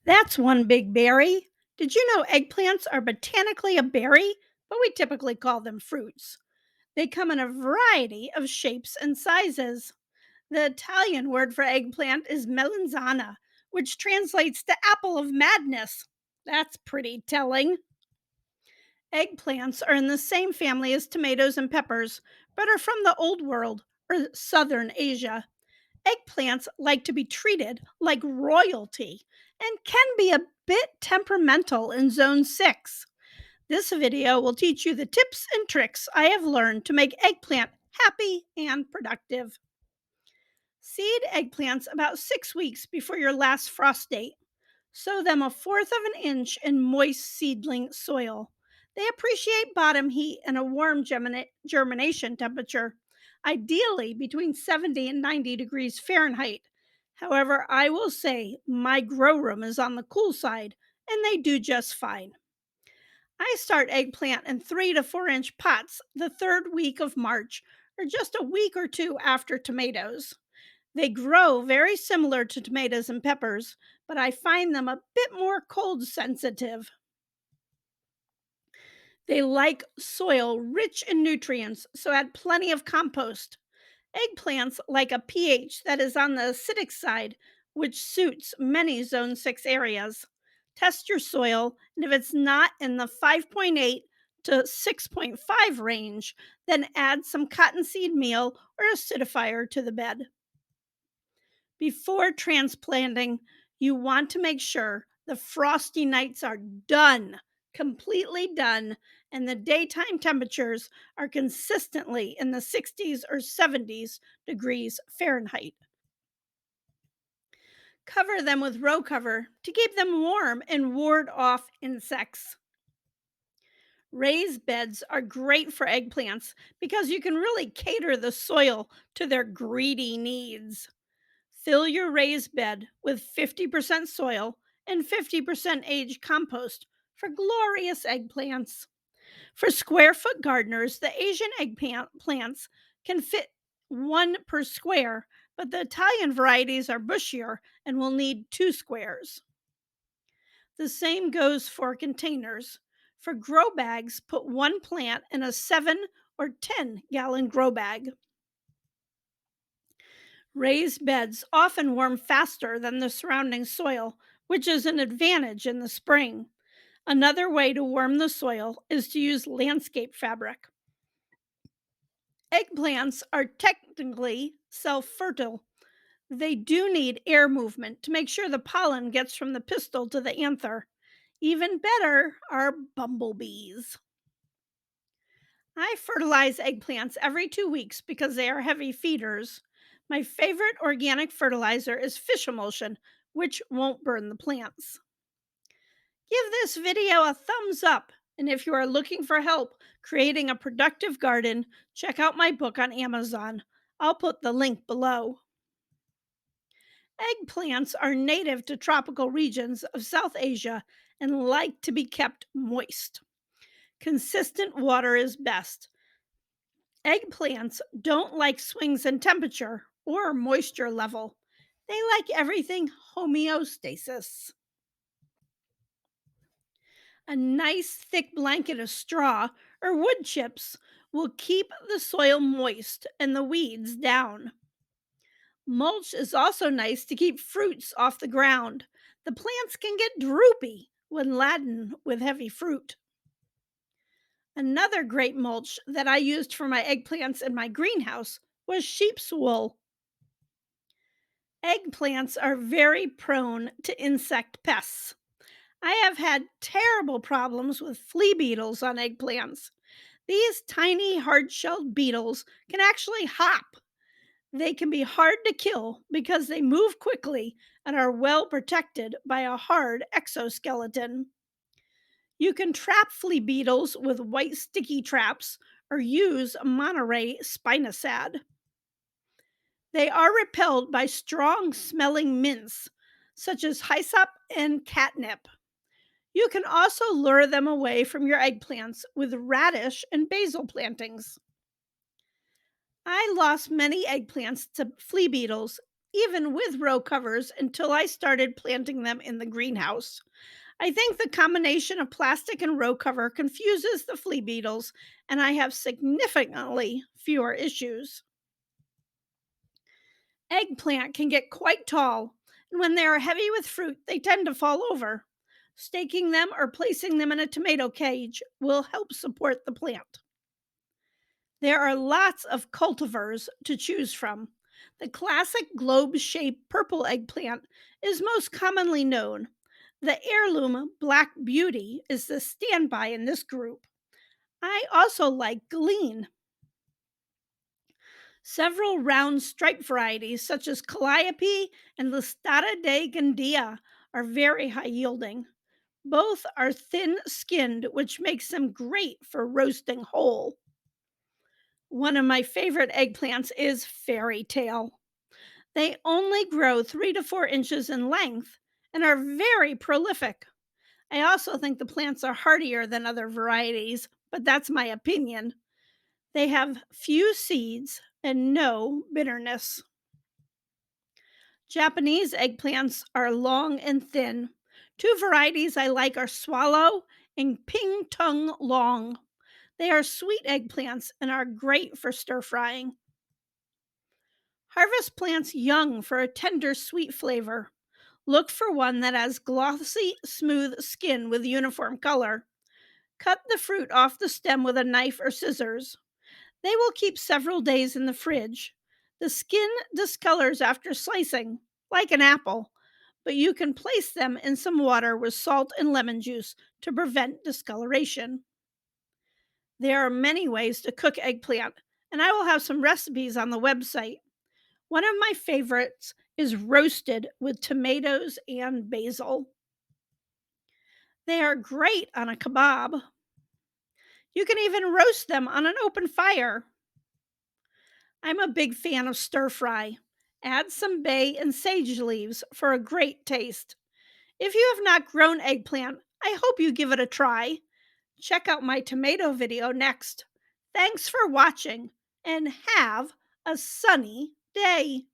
That's one big berry. Did you know eggplants are botanically a berry, but we typically call them fruits? They come in a variety of shapes and sizes. The Italian word for eggplant is melanzana, which translates to apple of madness. That's pretty telling. Eggplants are in the same family as tomatoes and peppers, but are from the Old World or Southern Asia. Eggplants like to be treated like royalty and can be a bit temperamental in Zone 6. This video will teach you the tips and tricks I have learned to make eggplant happy and productive. Seed eggplants about 6 weeks before your last frost date. Sow them a fourth of an inch in moist seedling soil. They appreciate bottom heat and a warm germination temperature, ideally between 70 and 90 degrees Fahrenheit. However, I will say my grow room is on the cool side and they do just fine. I start eggplant in 3 to 4 inch pots the third week of March, or just a week or two after tomatoes. They grow very similar to tomatoes and peppers, but I find them a bit more cold sensitive. They like soil rich in nutrients, so add plenty of compost. Eggplants like a pH that is on the acidic side, which suits many Zone 6 areas. Test your soil, and if it's not in the 5.8 to 6.5 range, then add some cottonseed meal or acidifier to the bed. Before transplanting, you want to make sure the frosty nights are done, completely done, and the daytime temperatures are consistently in the 60s or 70s degrees Fahrenheit. Cover them with row cover to keep them warm and ward off insects. Raised beds are great for eggplants because you can really cater the soil to their greedy needs. Fill your raised bed with 50% soil and 50% aged compost for glorious eggplants. For square foot gardeners, the Asian eggplant plants can fit one per square, but the Italian varieties are bushier and will need 2 squares. The same goes for containers. For grow bags, put one plant in a 7 or 10-gallon grow bag. Raised beds often warm faster than the surrounding soil, which is an advantage in the spring. Another way to warm the soil is to use landscape fabric. Eggplants are technically self fertile. They do need air movement to make sure the pollen gets from the pistil to the anther. Even better are bumblebees. I fertilize eggplants every 2 weeks because they are heavy feeders. My favorite organic fertilizer is fish emulsion, which won't burn the plants. Give this video a thumbs up. And if you are looking for help creating a productive garden, check out my book on Amazon. I'll put the link below. Eggplants are native to tropical regions of South Asia and like to be kept moist. Consistent water is best. Eggplants don't like swings in temperature or moisture level. They like everything homeostasis. A nice thick blanket of straw or wood chips will keep the soil moist and the weeds down. Mulch is also nice to keep fruits off the ground. The plants can get droopy when laden with heavy fruit. Another great mulch that I used for my eggplants in my greenhouse was sheep's wool. Eggplants are very prone to insect pests. I have had terrible problems with flea beetles on eggplants. These tiny hard shelled beetles can actually hop. They can be hard to kill because they move quickly and are well protected by a hard exoskeleton. You can trap flea beetles with white sticky traps or use Monterey spinosad. They are repelled by strong smelling mints, such as hyssop and catnip. You can also lure them away from your eggplants with radish and basil plantings. I lost many eggplants to flea beetles even with row covers, until I started planting them in the greenhouse. I think the combination of plastic and row cover confuses the flea beetles, and I have significantly fewer issues. Eggplant can get quite tall, and when they are heavy with fruit, they tend to fall over. Staking them or placing them in a tomato cage will help support the plant. There are lots of cultivars to choose from. The classic globe shaped purple eggplant is most commonly known. The heirloom Black Beauty is the standby in this group. I also like Glean. Several round stripe varieties, such as Calliope and Listada de Gandia, are very high yielding. Both are thin skinned, which makes them great for roasting whole. One of my favorite eggplants is Fairy Tale. They only grow 3 to 4 inches in length and are very prolific. I also think the plants are hardier than other varieties, but that's my opinion. They have few seeds and no bitterness. Japanese eggplants are long and thin. Two varieties I like are Swallow and Ping Tung Long. They are sweet eggplants and are great for stir frying. Harvest plants young for a tender, sweet flavor. Look for one that has glossy, smooth skin with uniform color. Cut the fruit off the stem with a knife or scissors. They will keep several days in the fridge. The skin discolors after slicing, like an apple, but you can place them in some water with salt and lemon juice to prevent discoloration. There are many ways to cook eggplant, and I will have some recipes on the website. One of my favorites is roasted with tomatoes and basil. They are great on a kebab. You can even roast them on an open fire. I'm a big fan of stir fry. Add some bay and sage leaves for a great taste. If you have not grown eggplant, I hope you give it a try. Check out my tomato video next. Thanks for watching and have a sunny day.